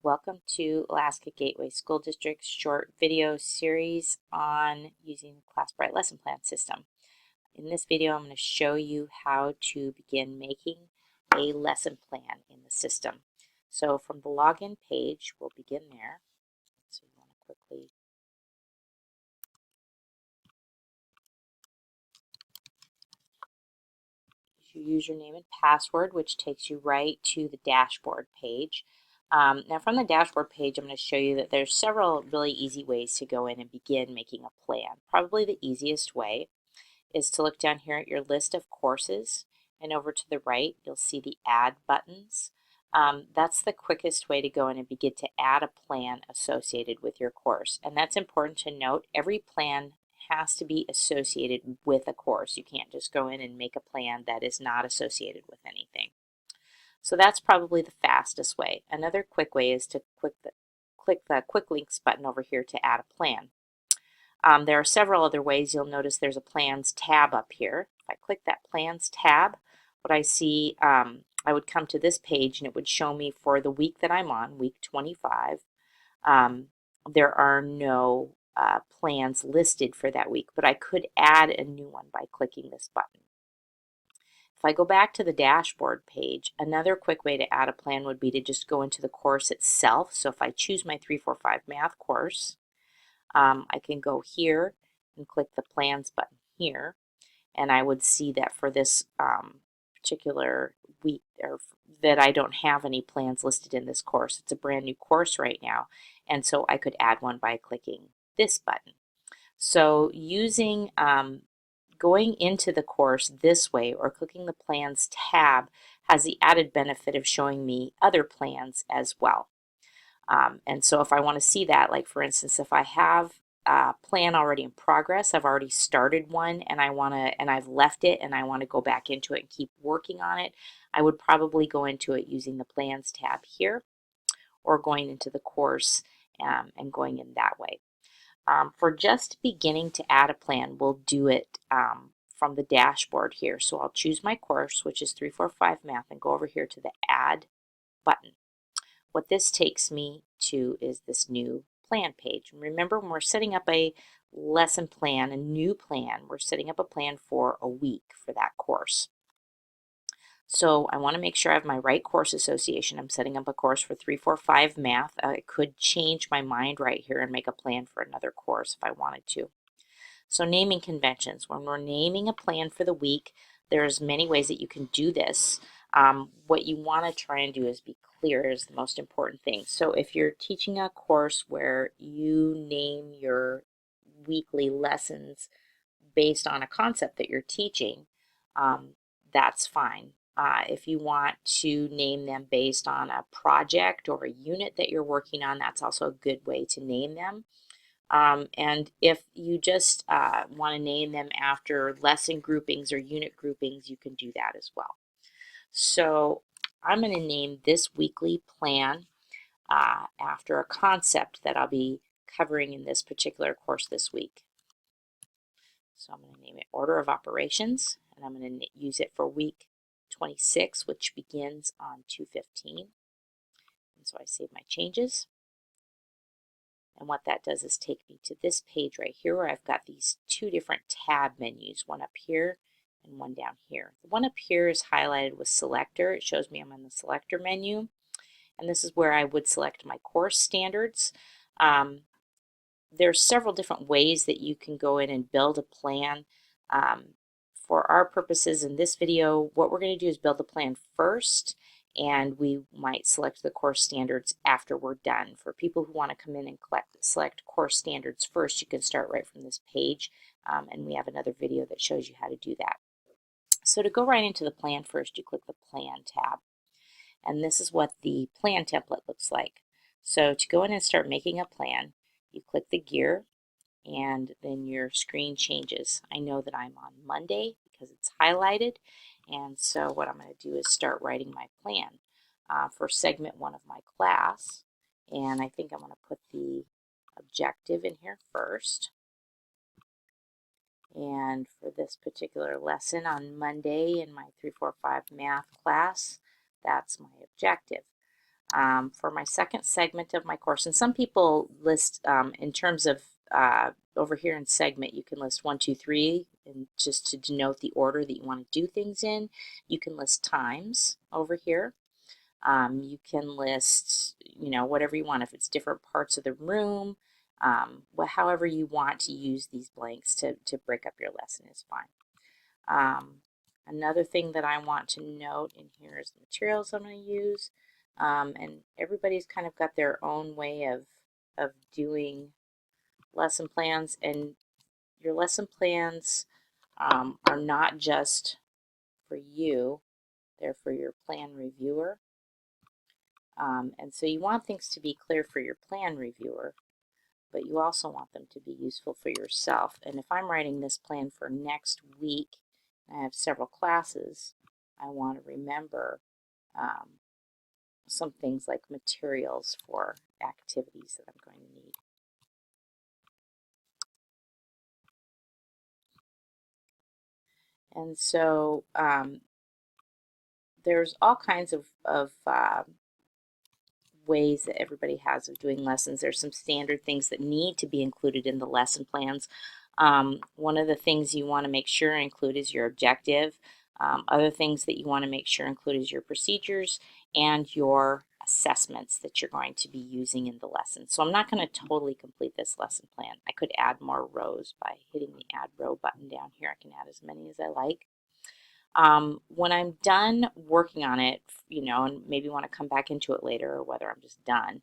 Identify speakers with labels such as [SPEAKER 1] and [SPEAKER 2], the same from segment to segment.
[SPEAKER 1] Welcome to Alaska Gateway School District's short video series on using the ClassBrite lesson plan system. In this video, I'm going to show you how to begin making a lesson plan in the system. So from the login page, we'll begin there. So you want to quickly use your username and password, which takes you right to the dashboard page. Now from the dashboard page, I'm going to show you that there's several really easy ways to go in and begin making a plan. Probably the easiest way is to look down here at your list of courses, and over to the right you'll see the add buttons. That's the quickest way to go in and begin to add a plan associated with your course. And that's important to note. Every plan has to be associated with a course. You can't just go in and make a plan that is not associated with anything. So that's probably the fastest way. Another quick way is to click the Quick Links button over here to add a plan. There are several other ways. You'll notice there's a Plans tab up here. If I click that Plans tab, what I see, I would come to this page and it would show me for the week that I'm on, week 25. There are no plans listed for that week, but I could add a new one by clicking this button. If I go back to the dashboard page, another quick way to add a plan would be to just go into the course itself. So if I choose my 345 math course, I can go here and click the plans button here, and I would see that for this particular week, or that I don't have any plans listed in this course. It's a brand new course right now, and so I could add one by clicking this button. So using going into the course this way or clicking the Plans tab has the added benefit of showing me other plans as well. And so if I want to see that, like for instance, if I have a plan already in progress, I've already started one and I've left it and I want to go back into it and keep working on it, I would probably go into it using the Plans tab here or going into the course and going in that way. For just beginning to add a plan, we'll do it from the dashboard here. So I'll choose my course, which is 345 Math, and go over here to the Add button. What this takes me to is this new plan page. And remember, when we're setting up a lesson plan, a new plan, we're setting up a plan for a week for that course. So I want to make sure I have my right course association. I'm setting up a course for 345 Math. I could change my mind right here and make a plan for another course if I wanted to. So naming conventions. When we're naming a plan for the week, there's many ways that you can do this. What you want to try and do is be clear is the most important thing. So if you're teaching a course where you name your weekly lessons based on a concept that you're teaching, that's fine. If you want to name them based on a project or a unit that you're working on, that's also a good way to name them. And if you just want to name them after lesson groupings or unit groupings, you can do that as well. So I'm going to name this weekly plan after a concept that I'll be covering in this particular course this week. So I'm going to name it Order of Operations, and I'm going to use it for week 26, which begins on 2/15. And so I save my changes. And what that does is take me to this page right here where I've got these two different tab menus, one up here and one down here. The one up here is highlighted with selector. It shows me I'm in the selector menu. And this is where I would select my course standards. There's several different ways that you can go in and build a plan. For our purposes in this video, what we're going to do is build the plan first, and we might select the course standards after we're done. For people who want to come in and select course standards first, you can start right from this page, and we have another video that shows you how to do that. So to go right into the plan first, you click the Plan tab, and this is what the plan template looks like. So to go in and start making a plan, you click the gear, and then your screen changes. I know that I'm on Monday because it's highlighted, and so what I'm going to do is start writing my plan for segment 1 of my class, and I think I'm going to put the objective in here first. And for this particular lesson on Monday in my 345 Math class, that's my objective. For my second segment of my course, and some people list in terms of over here in segment, you can list 1, 2, 3, and just to denote the order that you want to do things in. You can list times over here. You can list, whatever you want. If it's different parts of the room, however you want to use these blanks to break up your lesson is fine. Another thing that I want to note in here is the materials I'm going to use. And everybody's kind of got their own way of doing lesson plans, and your lesson plans are not just for you, they're for your plan reviewer. And so you want things to be clear for your plan reviewer, but you also want them to be useful for yourself. And if I'm writing this plan for next week, and I have several classes, I want to remember some things like materials for activities that I'm going to need. And so there's all kinds of ways that everybody has of doing lessons. There's some standard things that need to be included in the lesson plans. One of the things you want to make sure include is your objective. Other things that you want to make sure include is your procedures and your assessments that you're going to be using in the lesson. So I'm not going to totally complete this lesson plan. I could add more rows by hitting the add row button down here. I can add as many as I like. When I'm done working on it, and maybe want to come back into it later, or whether I'm just done,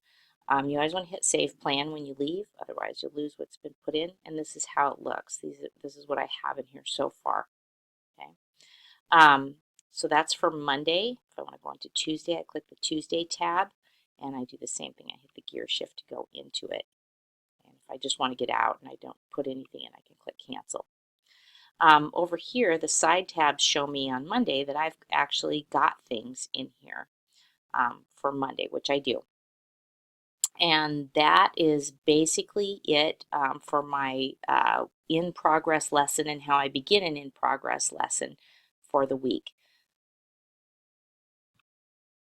[SPEAKER 1] you always want to hit Save Plan when you leave, otherwise you'll lose what's been put in, and this is how it looks. This is what I have in here so far. Okay. So that's for Monday. If I want to go into Tuesday, I click the Tuesday tab, and I do the same thing. I hit the gear shift to go into it. And if I just want to get out and I don't put anything in, I can click Cancel. Over here, the side tabs show me on Monday that I've actually got things in here for Monday, which I do. And that is basically it for my in-progress lesson and how I begin an in-progress lesson for the week.